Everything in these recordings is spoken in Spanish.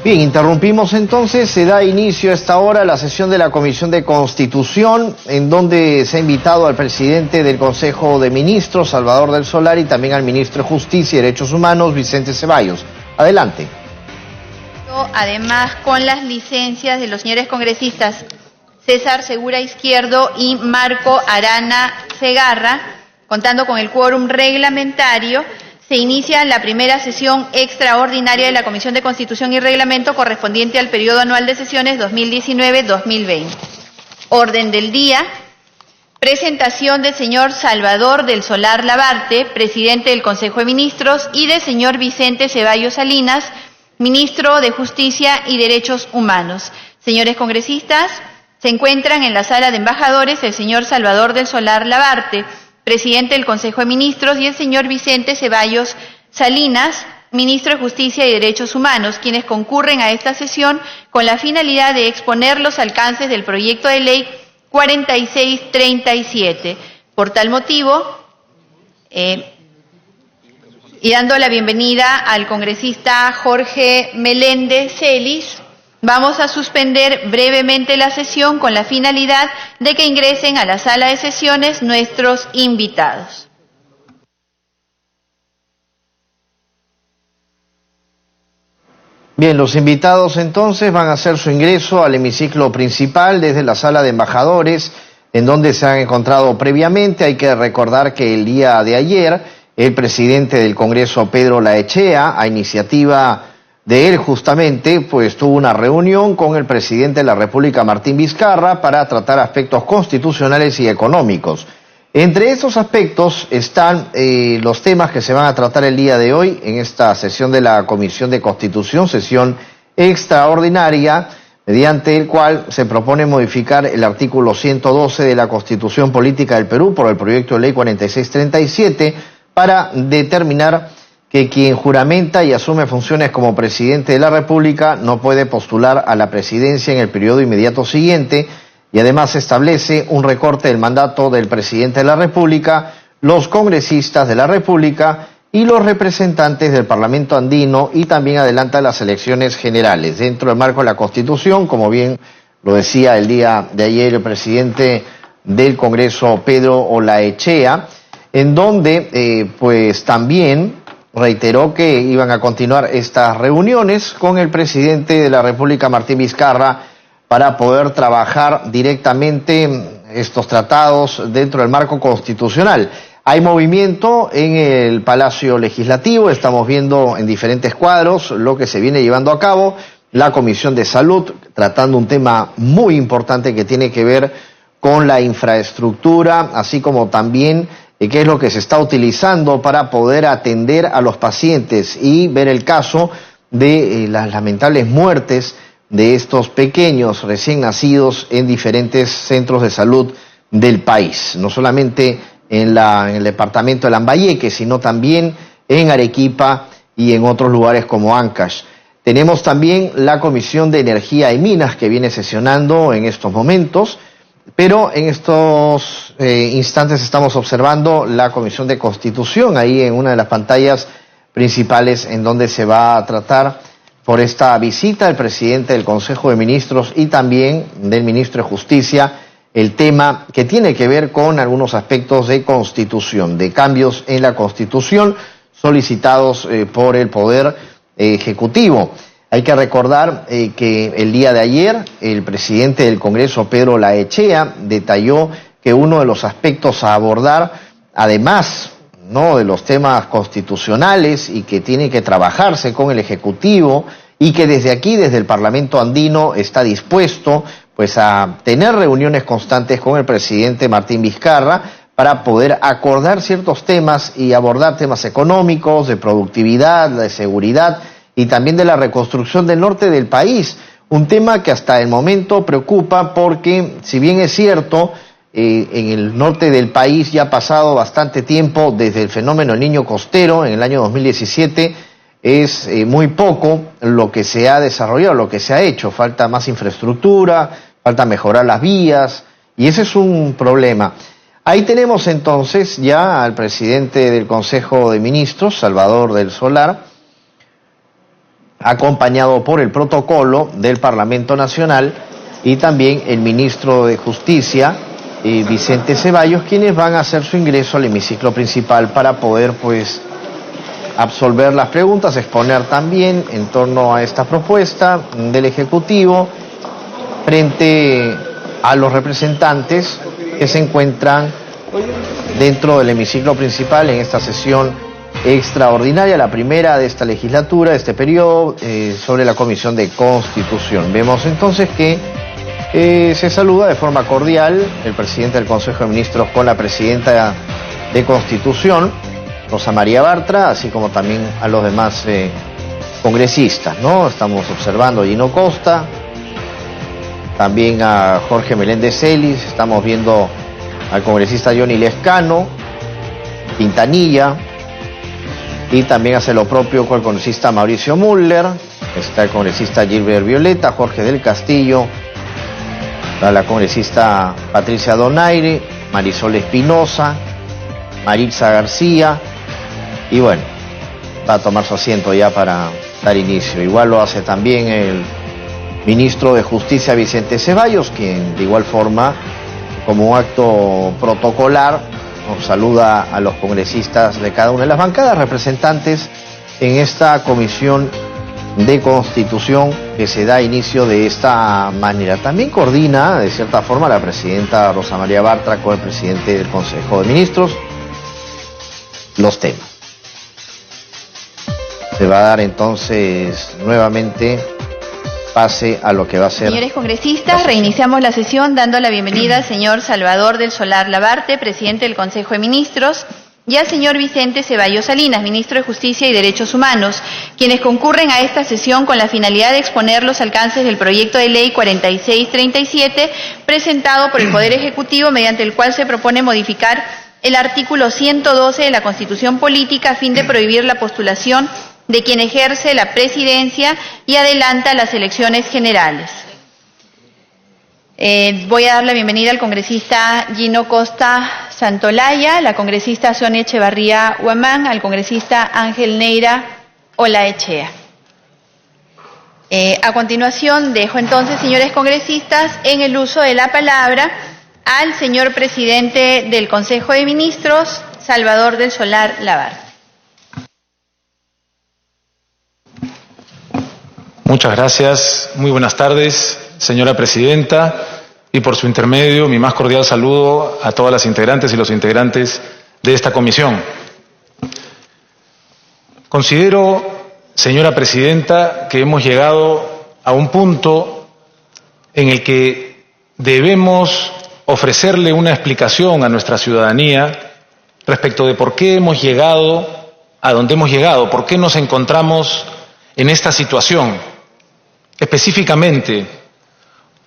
Bien, interrumpimos entonces, se da inicio a esta hora la sesión de la Comisión de Constitución, en donde se ha invitado al presidente del Consejo de Ministros, Salvador del Solar, y también al ministro de Justicia y Derechos Humanos, Vicente Ceballos. Adelante. Además, con las licencias de los señores congresistas César Segura Izquierdo y Marco Arana Segarra, contando con el quórum reglamentario, se inicia la primera sesión extraordinaria de la Comisión de Constitución y Reglamento correspondiente al periodo anual de sesiones 2019-2020. Orden del día: presentación del señor Salvador del Solar Labarte, presidente del Consejo de Ministros, y del señor Vicente Ceballos Salinas, ministro de Justicia y Derechos Humanos. Señores congresistas, se encuentran en la sala de embajadores el señor Salvador del Solar Labarte, presidente del Consejo de Ministros, y el señor Vicente Ceballos Salinas, ministro de Justicia y Derechos Humanos, quienes concurren a esta sesión con la finalidad de exponer los alcances del proyecto de ley 4637. Por tal motivo, y dando la bienvenida al congresista Jorge Meléndez Celis, vamos a suspender brevemente la sesión con la finalidad de que ingresen a la sala de sesiones nuestros invitados. Bien, los invitados entonces van a hacer su ingreso al hemiciclo principal desde la sala de embajadores, en donde se han encontrado previamente. Hay que recordar que el día de ayer el presidente del Congreso, Pedro Laechea, a iniciativa de él justamente, pues tuvo una reunión con el presidente de la República, Martín Vizcarra, para tratar aspectos constitucionales y económicos. Entre esos aspectos están los temas que se van a tratar el día de hoy en esta sesión de la Comisión de Constitución, sesión extraordinaria, mediante el cual se propone modificar el artículo 112 de la Constitución Política del Perú por el proyecto de ley 4637 para determinar que quien juramenta y asume funciones como presidente de la República no puede postular a la presidencia en el periodo inmediato siguiente, y además establece un recorte del mandato del presidente de la República, los congresistas de la República y los representantes del Parlamento andino, y también adelanta las elecciones generales. Dentro del marco de la Constitución, como bien lo decía el día de ayer el presidente del Congreso, Pedro Laechea, en donde pues también reiteró que iban a continuar estas reuniones con el presidente de la República, Martín Vizcarra, para poder trabajar directamente estos tratados dentro del marco constitucional. Hay movimiento en el Palacio Legislativo, estamos viendo en diferentes cuadros lo que se viene llevando a cabo. La Comisión de Salud, tratando un tema muy importante que tiene que ver con la infraestructura, así como también qué es lo que se está utilizando para poder atender a los pacientes y ver el caso de las lamentables muertes de estos pequeños recién nacidos en diferentes centros de salud del país, no solamente en el departamento de Lambayeque, sino también en Arequipa y en otros lugares como Ancash. Tenemos también la Comisión de Energía y Minas, que viene sesionando en estos momentos, pero en estos instantes estamos observando la Comisión de Constitución, ahí en una de las pantallas principales, en donde se va a tratar por esta visita del presidente del Consejo de Ministros y también del ministro de Justicia, el tema que tiene que ver con algunos aspectos de Constitución, de cambios en la Constitución solicitados por el Poder Ejecutivo. Hay que recordar que el día de ayer el presidente del Congreso, Pedro Laechea, detalló que uno de los aspectos a abordar, además de los temas constitucionales y que tiene que trabajarse con el Ejecutivo, y que desde aquí, desde el Parlamento andino, está dispuesto pues a tener reuniones constantes con el presidente Martín Vizcarra para poder acordar ciertos temas y abordar temas económicos, de productividad, de seguridad y también de la reconstrucción del norte del país. Un tema que hasta el momento preocupa porque, si bien es cierto, en el norte del país ya ha pasado bastante tiempo desde el fenómeno El Niño Costero en el año 2017, es muy poco lo que se ha desarrollado, lo que se ha hecho. Falta más infraestructura, falta mejorar las vías, y ese es un problema. Ahí tenemos entonces ya al presidente del Consejo de Ministros, Salvador del Solar, acompañado por el protocolo del Parlamento Nacional y también el ministro de Justicia, Vicente Ceballos, quienes van a hacer su ingreso al hemiciclo principal para poder pues absolver las preguntas, exponer también en torno a esta propuesta del Ejecutivo frente a los representantes que se encuentran dentro del hemiciclo principal en esta sesión extraordinaria, la primera de esta legislatura, de este periodo, sobre la Comisión de Constitución. Vemos entonces que se saluda de forma cordial el presidente del Consejo de Ministros con la presidenta de Constitución, Rosa María Bartra, así como también a los demás congresistas, ¿no? Estamos observando a Gino Costa, también a Jorge Meléndez Celis, estamos viendo al congresista Johnny Lescano, Quintanilla, y también hace lo propio con el congresista Mauricio Müller, está el congresista Gilbert Violeta, Jorge del Castillo, la congresista Patricia Donaire, Marisol Espinosa, Maritza García, y bueno, va a tomar su asiento ya para dar inicio. Igual lo hace también el ministro de Justicia Vicente Ceballos, quien de igual forma, como un acto protocolar, nos saluda a los congresistas de cada una de las bancadas representantes en esta Comisión de Constitución que se da inicio de esta manera. También coordina, de cierta forma, la presidenta Rosa María Bartra con el presidente del Consejo de Ministros los temas. Se va a dar entonces nuevamente pase a lo que va a ser. Señores congresistas, reiniciamos la sesión dando la bienvenida al señor Salvador del Solar Labarte, presidente del Consejo de Ministros, y al señor Vicente Ceballos Salinas, ministro de Justicia y Derechos Humanos, quienes concurren a esta sesión con la finalidad de exponer los alcances del proyecto de ley 4637, presentado por el Poder Ejecutivo, mediante el cual se propone modificar el artículo 112 de la Constitución Política a fin de prohibir la postulación de quien ejerce la presidencia y adelanta las elecciones generales. Voy a dar la bienvenida al congresista Gino Costa Santolaya, la congresista Sonia Echevarría Huamán, al congresista Ángel Neira Olaechea. A continuación, dejo entonces, señores congresistas, en el uso de la palabra al señor presidente del Consejo de Ministros, Salvador del Solar Labarte. Muchas gracias. Muy buenas tardes, señora presidenta, y por su intermedio, mi más cordial saludo a todas las integrantes y los integrantes de esta comisión. Considero, señora presidenta, que hemos llegado a un punto en el que debemos ofrecerle una explicación a nuestra ciudadanía respecto de por qué hemos llegado a donde hemos llegado, por qué nos encontramos en esta situación. Específicamente,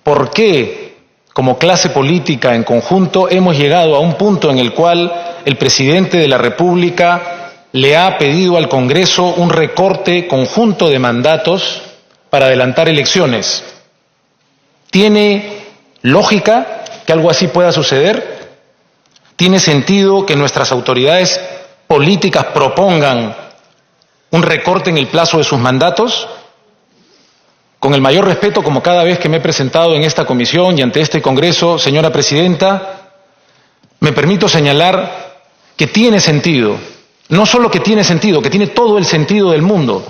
¿por qué como clase política en conjunto hemos llegado a un punto en el cual el presidente de la República le ha pedido al Congreso un recorte conjunto de mandatos para adelantar elecciones? ¿Tiene lógica que algo así pueda suceder? ¿Tiene sentido que nuestras autoridades políticas propongan un recorte en el plazo de sus mandatos? Con el mayor respeto, como cada vez que me he presentado en esta comisión y ante este Congreso, señora presidenta, me permito señalar que tiene sentido, no solo que tiene sentido, que tiene todo el sentido del mundo,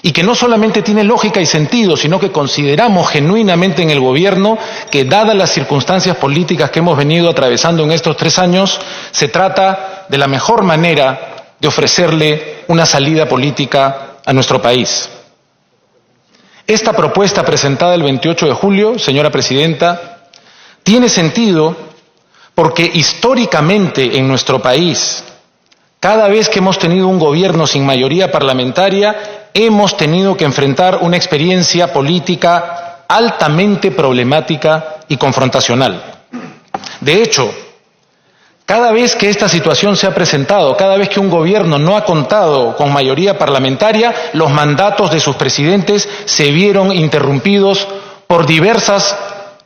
y que no solamente tiene lógica y sentido, sino que consideramos genuinamente en el gobierno que, dadas las circunstancias políticas que hemos venido atravesando en estos 3 años, se trata de la mejor manera de ofrecerle una salida política a nuestro país. Esta propuesta presentada el 28 de julio, señora presidenta, tiene sentido porque históricamente en nuestro país, cada vez que hemos tenido un gobierno sin mayoría parlamentaria, hemos tenido que enfrentar una experiencia política altamente problemática y confrontacional. De hecho, cada vez que esta situación se ha presentado, cada vez que un gobierno no ha contado con mayoría parlamentaria, los mandatos de sus presidentes se vieron interrumpidos por diversas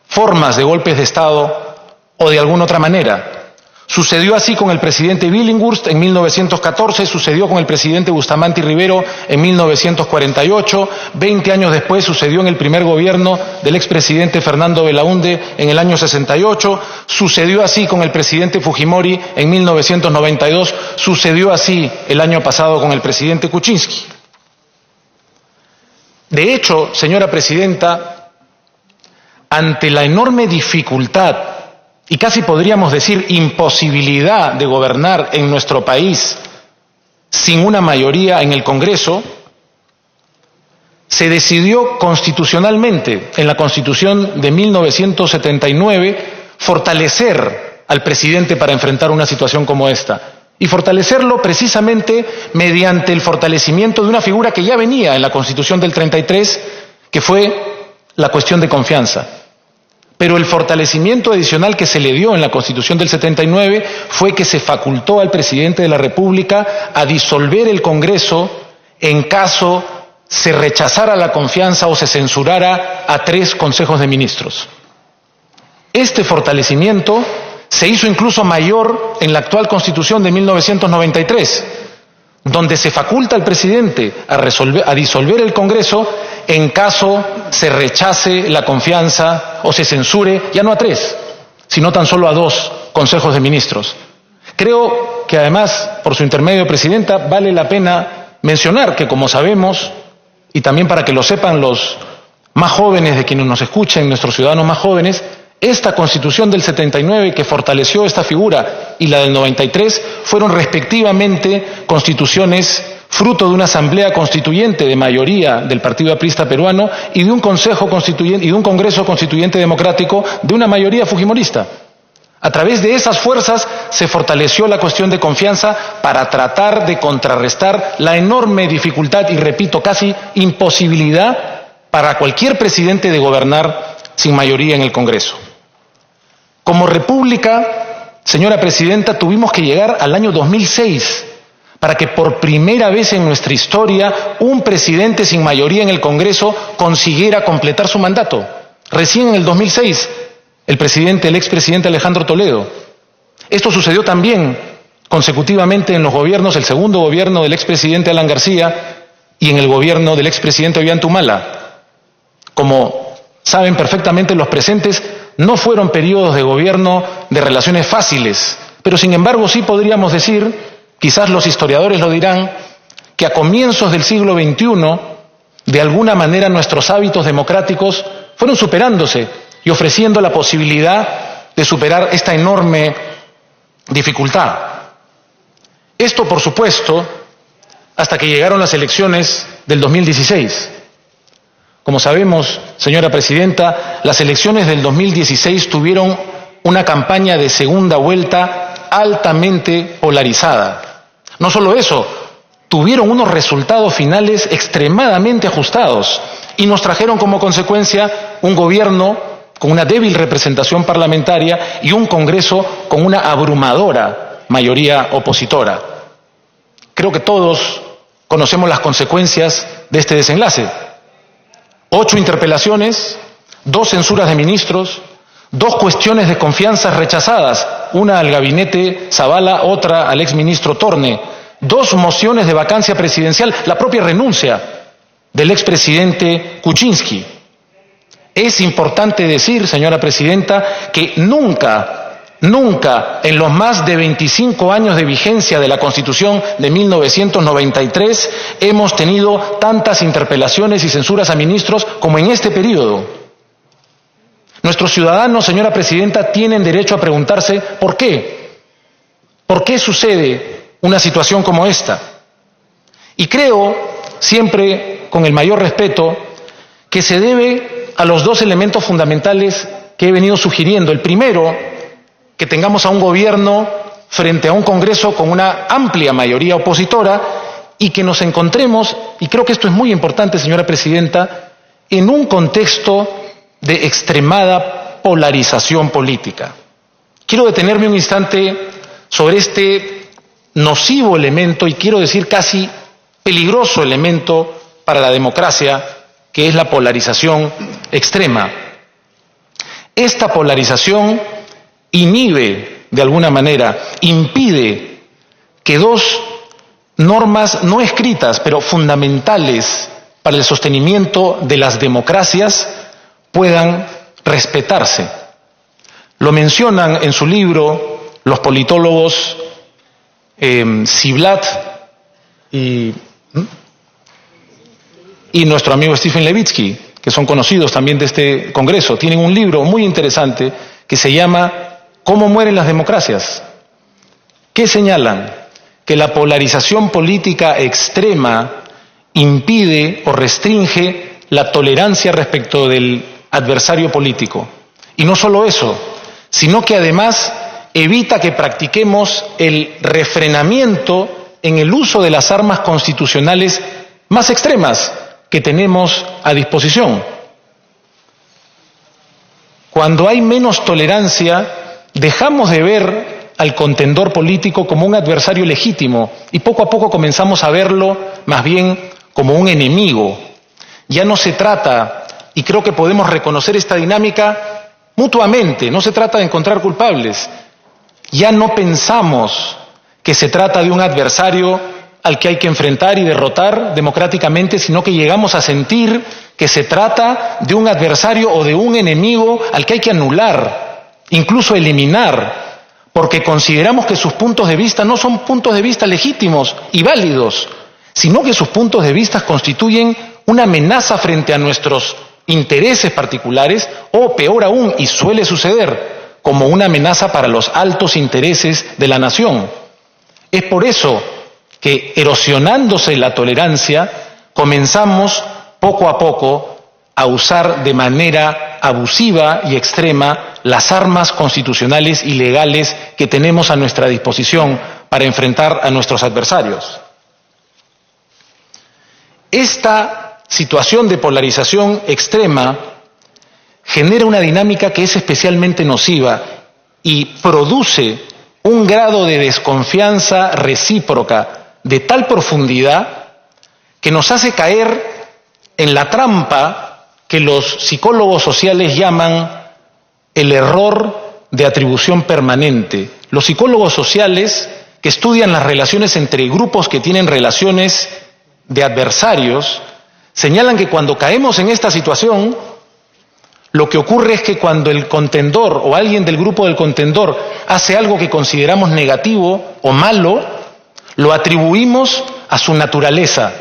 formas de golpes de Estado o de alguna otra manera. Sucedió así con el presidente Billinghurst en 1914, sucedió con el presidente Bustamante y Rivero en 1948, 20 años después sucedió en el primer gobierno del expresidente Fernando Belaúnde en el año 68, sucedió así con el presidente Fujimori en 1992, sucedió así el año pasado con el presidente Kuczynski. De hecho, señora presidenta, ante la enorme dificultad y casi podríamos decir imposibilidad de gobernar en nuestro país sin una mayoría en el Congreso, se decidió constitucionalmente, en la Constitución de 1979, fortalecer al presidente para enfrentar una situación como esta. Y fortalecerlo precisamente mediante el fortalecimiento de una figura que ya venía en la Constitución del 33, que fue la cuestión de confianza. Pero el fortalecimiento adicional que se le dio en la Constitución del 79 fue que se facultó al presidente de la República a disolver el Congreso en caso se rechazara la confianza o se censurara a 3 consejos de ministros. Este fortalecimiento se hizo incluso mayor en la actual Constitución de 1993, donde se faculta al presidente a disolver el Congreso en caso se rechace la confianza o se censure ya no a 3, sino tan solo a 2 consejos de ministros. Creo que además, por su intermedio, presidenta, vale la pena mencionar que, como sabemos, y también para que lo sepan los más jóvenes de quienes nos escuchen, nuestros ciudadanos más jóvenes, esta Constitución del 79 que fortaleció esta figura y la del 93 fueron respectivamente constituciones fruto de una asamblea constituyente de mayoría del Partido Aprista peruano y de un Consejo Constituyente y de un Congreso Constituyente Democrático de una mayoría fujimorista. A través de esas fuerzas se fortaleció la cuestión de confianza para tratar de contrarrestar la enorme dificultad y, repito, casi imposibilidad para cualquier presidente de gobernar sin mayoría en el Congreso. Como república, señora presidenta, tuvimos que llegar al año 2006 para que por primera vez en nuestra historia un presidente sin mayoría en el Congreso consiguiera completar su mandato. Recién en el 2006, el expresidente Alejandro Toledo. Esto sucedió también consecutivamente en los gobiernos, el segundo gobierno del expresidente Alan García y en el gobierno del expresidente Ollanta Humala. Como saben perfectamente los presentes, no fueron periodos de gobierno de relaciones fáciles, pero sin embargo sí podríamos decir, quizás los historiadores lo dirán, que a comienzos del siglo XXI, de alguna manera nuestros hábitos democráticos fueron superándose y ofreciendo la posibilidad de superar esta enorme dificultad. Esto, por supuesto, hasta que llegaron las elecciones del 2016. Como sabemos, señora presidenta, las elecciones del 2016 tuvieron una campaña de segunda vuelta altamente polarizada. No solo eso, tuvieron unos resultados finales extremadamente ajustados y nos trajeron como consecuencia un gobierno con una débil representación parlamentaria y un Congreso con una abrumadora mayoría opositora. Creo que todos conocemos las consecuencias de este desenlace. 8 interpelaciones, 2 censuras de ministros, 2 cuestiones de confianza rechazadas, una al gabinete Zavala, otra al exministro Torne, 2 mociones de vacancia presidencial, la propia renuncia del expresidente Kuczynski. Es importante decir, señora presidenta, que nunca en los más de 25 años de vigencia de la Constitución de 1993 hemos tenido tantas interpelaciones y censuras a ministros como en este periodo. Nuestros ciudadanos, señora presidenta, tienen derecho a preguntarse ¿por qué? ¿Por qué sucede una situación como esta? Y creo, siempre con el mayor respeto, que se debe a los 2 elementos fundamentales que he venido sugiriendo. El primero, que tengamos a un gobierno frente a un Congreso con una amplia mayoría opositora y que nos encontremos, y creo que esto es muy importante, señora presidenta, en un contexto de extremada polarización política. Quiero detenerme un instante sobre este nocivo elemento y quiero decir casi peligroso elemento para la democracia, que es la polarización extrema. Esta polarización inhibe de alguna manera, impide que dos normas no escritas, pero fundamentales para el sostenimiento de las democracias, puedan respetarse. Lo mencionan en su libro los politólogos Ziblatt y nuestro amigo Stephen Levitsky, que son conocidos también de este Congreso. Tienen un libro muy interesante que se llama ¿Cómo mueren las democracias? ¿Qué señalan? Que la polarización política extrema impide o restringe la tolerancia respecto del adversario político. Y no solo eso, sino que además evita que practiquemos el refrenamiento en el uso de las armas constitucionales más extremas que tenemos a disposición. Cuando hay menos tolerancia, dejamos de ver al contendor político como un adversario legítimo y poco a poco comenzamos a verlo más bien como un enemigo. Ya no se trata, y creo que podemos reconocer esta dinámica mutuamente, no se trata de encontrar culpables. Ya no pensamos que se trata de un adversario al que hay que enfrentar y derrotar democráticamente, sino que llegamos a sentir que se trata de un adversario o de un enemigo al que hay que anular, incluso eliminar, porque consideramos que sus puntos de vista no son puntos de vista legítimos y válidos, sino que sus puntos de vista constituyen una amenaza frente a nuestros intereses particulares o, peor aún, y suele suceder, como una amenaza para los altos intereses de la nación. Es por eso que, erosionándose la tolerancia, comenzamos poco a poco a usar de manera abusiva y extrema las armas constitucionales y legales que tenemos a nuestra disposición para enfrentar a nuestros adversarios. Esta situación de polarización extrema genera una dinámica que es especialmente nociva y produce un grado de desconfianza recíproca de tal profundidad que nos hace caer en la trampa que los psicólogos sociales llaman el error de atribución permanente. Los psicólogos sociales que estudian las relaciones entre grupos que tienen relaciones de adversarios señalan que cuando caemos en esta situación, lo que ocurre es que cuando el contendor o alguien del grupo del contendor hace algo que consideramos negativo o malo, lo atribuimos a su naturaleza.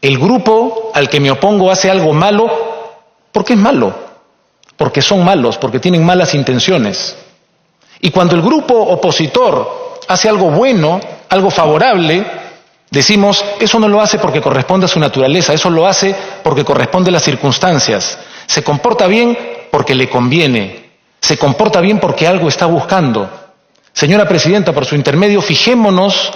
El grupo al que me opongo hace algo malo porque es malo, porque son malos, porque tienen malas intenciones. Y cuando el grupo opositor hace algo bueno, algo favorable, decimos, eso no lo hace porque corresponde a su naturaleza, eso lo hace porque corresponde a las circunstancias. Se comporta bien porque le conviene, se comporta bien porque algo está buscando. Señora Presidenta, por su intermedio, fijémonos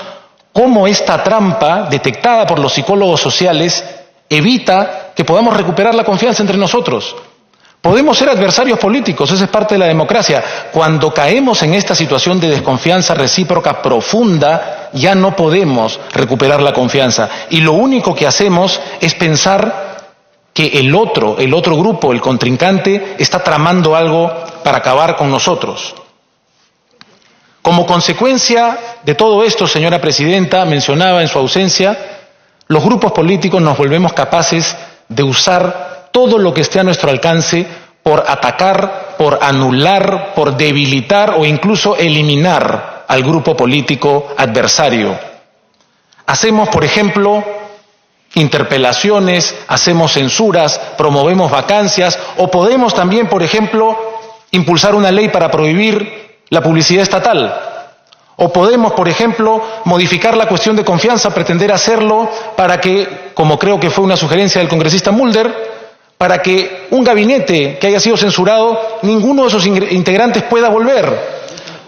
cómo esta trampa, detectada por los psicólogos sociales, evita que podamos recuperar la confianza entre nosotros. Podemos ser adversarios políticos, esa es parte de la democracia. Cuando caemos en esta situación de desconfianza recíproca profunda, ya no podemos recuperar la confianza. Y lo único que hacemos es pensar que el otro grupo, el contrincante, está tramando algo para acabar con nosotros. Como consecuencia de todo esto, señora Presidenta, mencionaba en su ausencia, los grupos políticos nos volvemos capaces de usar todo lo que esté a nuestro alcance por atacar, por anular, por debilitar o incluso eliminar al grupo político adversario. Hacemos, por ejemplo, interpelaciones, hacemos censuras, promovemos vacancias o podemos también, por ejemplo, impulsar una ley para prohibir la publicidad estatal. O podemos, por ejemplo, modificar la cuestión de confianza, pretender hacerlo para que, como creo que fue una sugerencia del congresista Mulder, para que un gabinete que haya sido censurado, ninguno de sus integrantes pueda volver.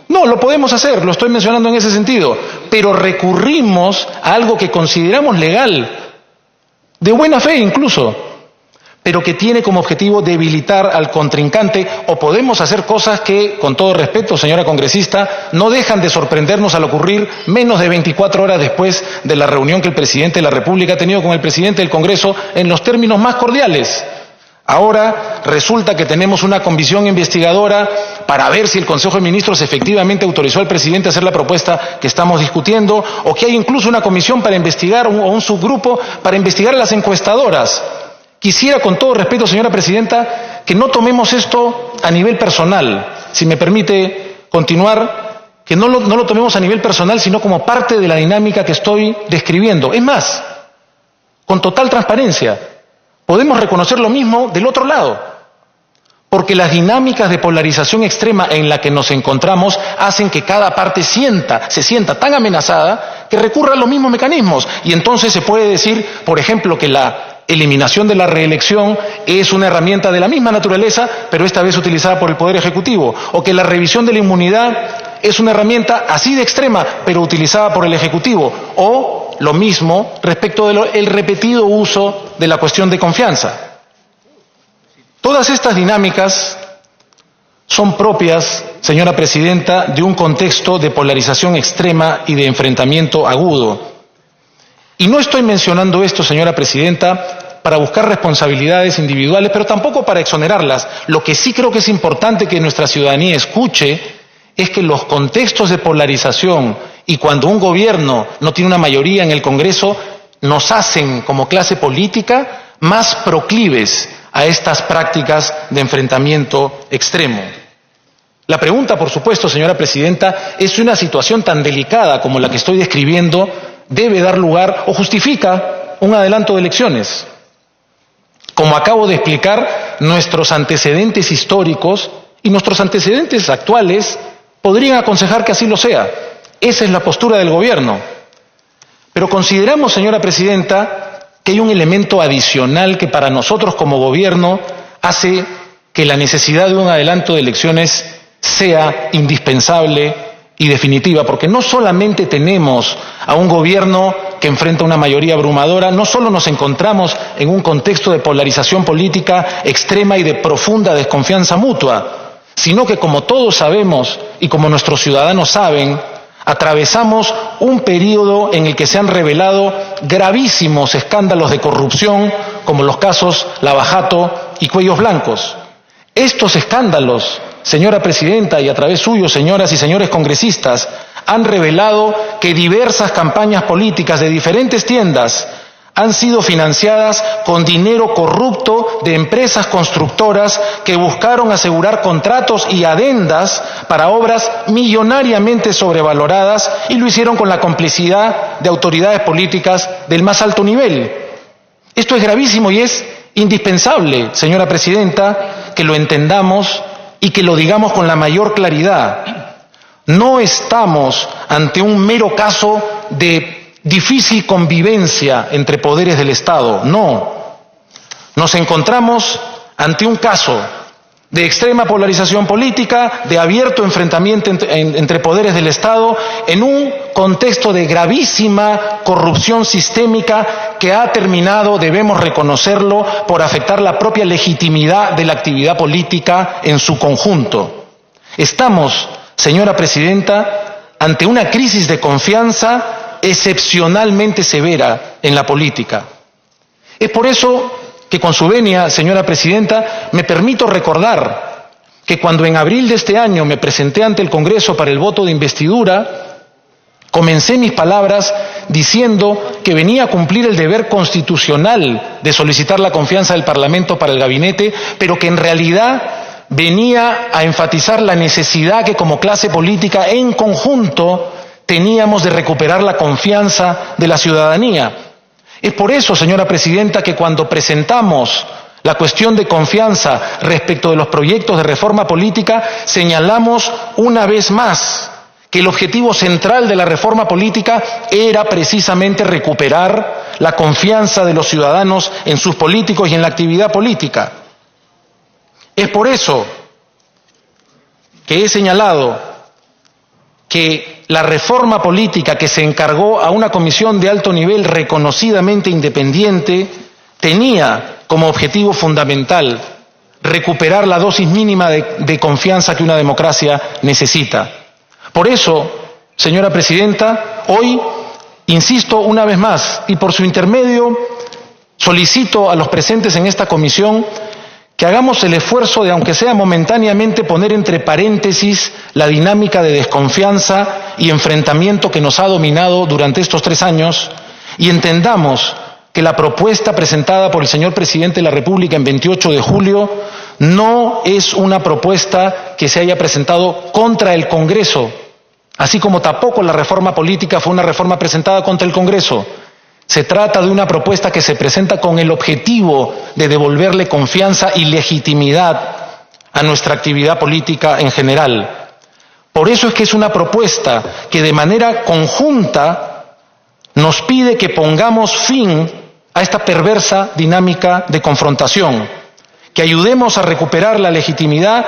No, lo podemos hacer, lo estoy mencionando en ese sentido, pero recurrimos a algo que consideramos legal, de buena fe incluso, pero que tiene como objetivo debilitar al contrincante, o podemos hacer cosas que, con todo respeto, señora congresista, no dejan de sorprendernos al ocurrir menos de 24 horas después de la reunión que el presidente de la República ha tenido con el presidente del Congreso en los términos más cordiales. Ahora resulta que tenemos una comisión investigadora para ver si el Consejo de Ministros efectivamente autorizó al presidente a hacer la propuesta que estamos discutiendo, o que hay incluso una comisión para investigar, o un subgrupo para investigar a las encuestadoras. Quisiera, con todo respeto, señora presidenta, que no tomemos esto a nivel personal, si me permite continuar, que no lo tomemos a nivel personal, sino como parte de la dinámica que estoy describiendo. Es más, con total transparencia, podemos reconocer lo mismo del otro lado, porque las dinámicas de polarización extrema en la que nos encontramos hacen que cada parte se sienta tan amenazada que recurra a los mismos mecanismos. Y entonces se puede decir, por ejemplo, que la eliminación de la reelección es una herramienta de la misma naturaleza, pero esta vez utilizada por el Poder Ejecutivo, o que la revisión de la inmunidad es una herramienta así de extrema, pero utilizada por el Ejecutivo, o lo mismo respecto del repetido uso de la cuestión de confianza. Todas estas dinámicas son propias, señora presidenta, de un contexto de polarización extrema y de enfrentamiento agudo. Y no estoy mencionando esto, señora presidenta, para buscar responsabilidades individuales, pero tampoco para exonerarlas. Lo que sí creo que es importante que nuestra ciudadanía escuche es que los contextos de polarización y cuando un gobierno no tiene una mayoría en el Congreso, nos hacen como clase política más proclives a estas prácticas de enfrentamiento extremo. La pregunta, por supuesto, señora presidenta, es si una situación tan delicada como la que estoy describiendo debe dar lugar o justifica un adelanto de elecciones. Como acabo de explicar, nuestros antecedentes históricos y nuestros antecedentes actuales podrían aconsejar que así lo sea. Esa es la postura del gobierno. Pero consideramos, señora presidenta, que hay un elemento adicional que para nosotros como gobierno hace que la necesidad de un adelanto de elecciones sea indispensable y definitiva, porque no solamente tenemos a un gobierno que enfrenta una mayoría abrumadora, no solo nos encontramos en un contexto de polarización política extrema y de profunda desconfianza mutua, sino que, como todos sabemos y como nuestros ciudadanos saben, atravesamos un periodo en el que se han revelado gravísimos escándalos de corrupción, como los casos Lavajato y Cuellos Blancos. Estos escándalos, señora presidenta, y a través suyo, señoras y señores congresistas, han revelado que diversas campañas políticas de diferentes tiendas han sido financiadas con dinero corrupto de empresas constructoras que buscaron asegurar contratos y adendas para obras millonariamente sobrevaloradas, y lo hicieron con la complicidad de autoridades políticas del más alto nivel. Esto es gravísimo y es indispensable, señora presidenta, que lo entendamos y que lo digamos con la mayor claridad. No estamos ante un mero caso de difícil convivencia entre poderes del Estado, no. Nos encontramos ante un caso de extrema polarización política, de abierto enfrentamiento entre poderes del Estado, en un contexto de gravísima corrupción sistémica que ha terminado, debemos reconocerlo, por afectar la propia legitimidad de la actividad política en su conjunto. Estamos, señora presidenta, ante una crisis de confianza excepcionalmente severa en la política. Es por eso que, con su venia, señora presidenta, me permito recordar que cuando en abril de este año me presenté ante el Congreso para el voto de investidura, comencé mis palabras diciendo que venía a cumplir el deber constitucional de solicitar la confianza del Parlamento para el gabinete, pero que en realidad venía a enfatizar la necesidad que como clase política en conjunto teníamos de recuperar la confianza de la ciudadanía. Es por eso, señora presidenta, que cuando presentamos la cuestión de confianza respecto de los proyectos de reforma política, señalamos una vez más que el objetivo central de la reforma política era precisamente recuperar la confianza de los ciudadanos en sus políticos y en la actividad política. Es por eso que he señalado que la reforma política que se encargó a una comisión de alto nivel reconocidamente independiente tenía como objetivo fundamental recuperar la dosis mínima de confianza que una democracia necesita. Por eso, señora presidenta, hoy insisto una vez más y por su intermedio solicito a los presentes en esta comisión que hagamos el esfuerzo de, aunque sea momentáneamente, poner entre paréntesis la dinámica de desconfianza y enfrentamiento que nos ha dominado durante estos 3 años y entendamos que la propuesta presentada por el señor Presidente de la República en 28 de julio no es una propuesta que se haya presentado contra el Congreso, así como tampoco la reforma política fue una reforma presentada contra el Congreso. Se trata de una propuesta que se presenta con el objetivo de devolverle confianza y legitimidad a nuestra actividad política en general. Por eso es que es una propuesta que de manera conjunta nos pide que pongamos fin a esta perversa dinámica de confrontación, que ayudemos a recuperar la legitimidad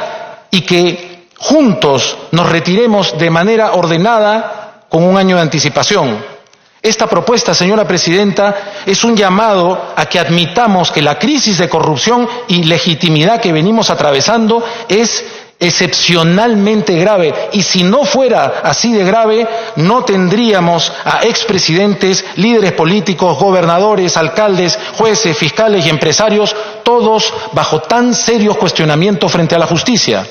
y que juntos nos retiremos de manera ordenada con 1 año de anticipación. Esta propuesta, señora Presidenta, es un llamado a que admitamos que la crisis de corrupción y legitimidad que venimos atravesando es excepcionalmente grave, y si no fuera así de grave, no tendríamos a expresidentes, líderes políticos, gobernadores, alcaldes, jueces, fiscales y empresarios, todos bajo tan serios cuestionamientos frente a la justicia.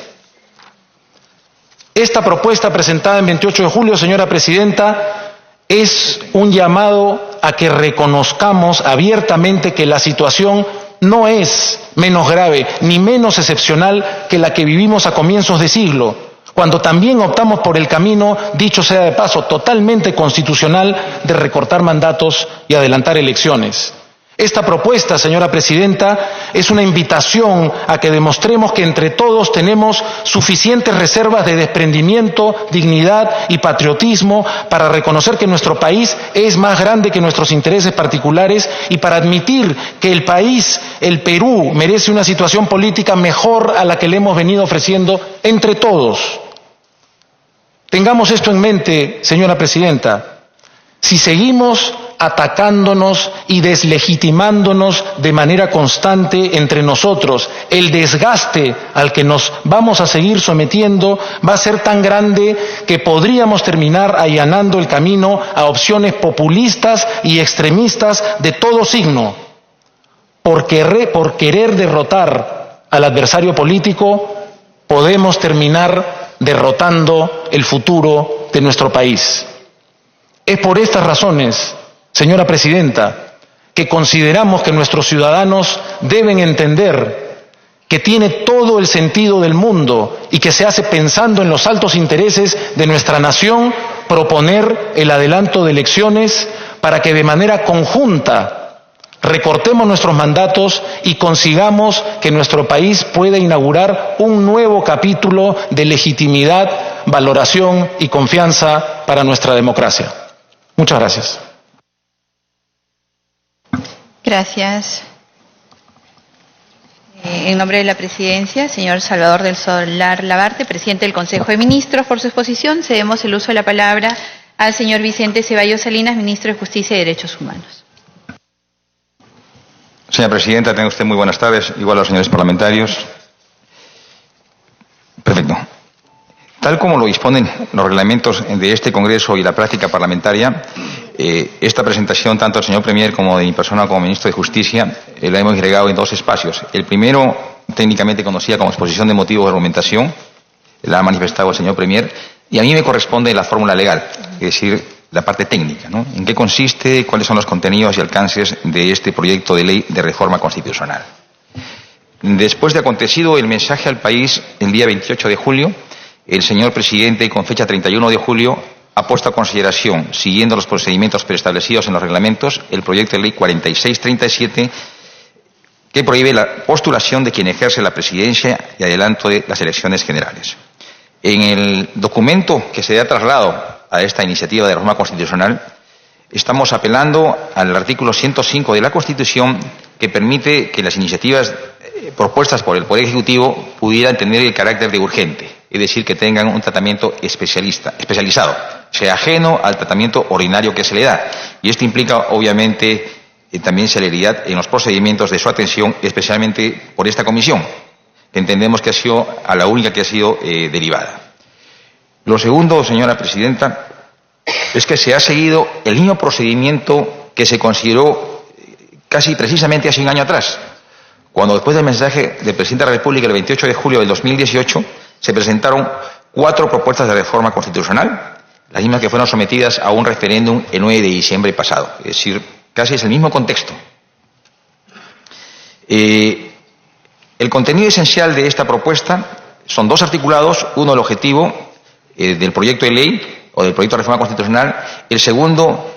Esta propuesta presentada en 28 de julio, señora Presidenta, es un llamado a que reconozcamos abiertamente que la situación no es menos grave ni menos excepcional que la que vivimos a comienzos de siglo, cuando también optamos por el camino, dicho sea de paso, totalmente constitucional de recortar mandatos y adelantar elecciones. Esta propuesta, señora Presidenta, es una invitación a que demostremos que entre todos tenemos suficientes reservas de desprendimiento, dignidad y patriotismo para reconocer que nuestro país es más grande que nuestros intereses particulares y para admitir que el país, el Perú, merece una situación política mejor a la que le hemos venido ofreciendo entre todos. Tengamos esto en mente, señora Presidenta. Si seguimos atacándonos y deslegitimándonos de manera constante entre nosotros, el desgaste al que nos vamos a seguir sometiendo va a ser tan grande que podríamos terminar allanando el camino a opciones populistas y extremistas de todo signo. Por querer derrotar al adversario político, podemos terminar derrotando el futuro de nuestro país. Es por estas razones, señora Presidenta, que consideramos que nuestros ciudadanos deben entender que tiene todo el sentido del mundo y que se hace pensando en los altos intereses de nuestra nación proponer el adelanto de elecciones para que de manera conjunta recortemos nuestros mandatos y consigamos que nuestro país pueda inaugurar un nuevo capítulo de legitimidad, valoración y confianza para nuestra democracia. Muchas gracias. Gracias. En nombre de la Presidencia, señor Salvador del Solar Labarte, presidente del Consejo de Ministros, por su exposición, cedemos el uso de la palabra al señor Vicente Ceballos Salinas, ministro de Justicia y Derechos Humanos. Señora Presidenta, tenga usted muy buenas tardes, igual a los señores parlamentarios. Perfecto. Tal como lo disponen los reglamentos de este Congreso y la práctica parlamentaria, esta presentación, tanto del señor Premier como de mi persona como ministro de Justicia, la hemos agregado en 2 espacios. El primero, técnicamente conocida como exposición de motivos de argumentación, la ha manifestado el señor Premier, y a mí me corresponde la fórmula legal, es decir, la parte técnica, ¿no? ¿En qué consiste? ¿Cuáles son los contenidos y alcances de este proyecto de ley de reforma constitucional? Después de acontecido el mensaje al país el día 28 de julio, el señor Presidente, con fecha 31 de julio, ha puesto a consideración, siguiendo los procedimientos preestablecidos en los reglamentos, el proyecto de ley 4637, que prohíbe la postulación de quien ejerce la presidencia y adelanto de las elecciones generales. En el documento que se da traslado a esta iniciativa de reforma constitucional, estamos apelando al artículo 105 de la Constitución, que permite que las iniciativas propuestas por el Poder Ejecutivo pudieran tener el carácter de urgente, es decir, que tengan un tratamiento especializado, sea ajeno al tratamiento ordinario que se le da. Y esto implica, obviamente, también celeridad en los procedimientos de su atención, especialmente por esta comisión, que entendemos que ha sido a la única que ha sido derivada. Lo segundo, señora Presidenta, es que se ha seguido el mismo procedimiento que se consideró casi precisamente hace un año atrás, cuando después del mensaje del presidente de la República el 28 de julio del 2018 se presentaron 4 propuestas de reforma constitucional, las mismas que fueron sometidas a un referéndum el 9 de diciembre pasado. Es decir, casi es el mismo contexto. El contenido esencial de esta propuesta son 2 articulados, uno el objetivo del proyecto de ley o del proyecto de reforma constitucional, el segundo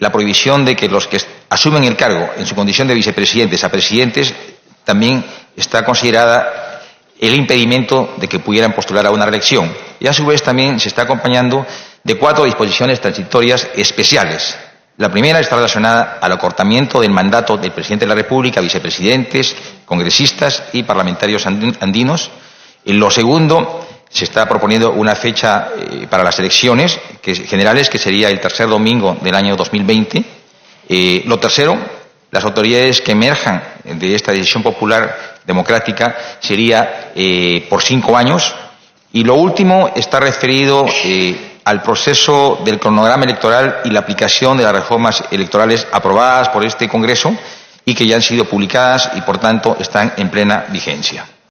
la prohibición de que los que asumen el cargo en su condición de vicepresidentes a presidentes también está considerada el impedimento de que pudieran postular a una reelección. Y a su vez también se está acompañando de 4 disposiciones transitorias especiales. La primera está relacionada al acortamiento del mandato del presidente de la República, vicepresidentes, congresistas y parlamentarios andinos. En lo segundo, se está proponiendo una fecha para las elecciones generales, que sería el tercer domingo del año 2020. Lo tercero, las autoridades que emerjan de esta decisión popular democrática sería por 5 años. Y lo último está referido al proceso del cronograma electoral y la aplicación de las reformas electorales aprobadas por este Congreso y que ya han sido publicadas y, por tanto, están en plena vigencia.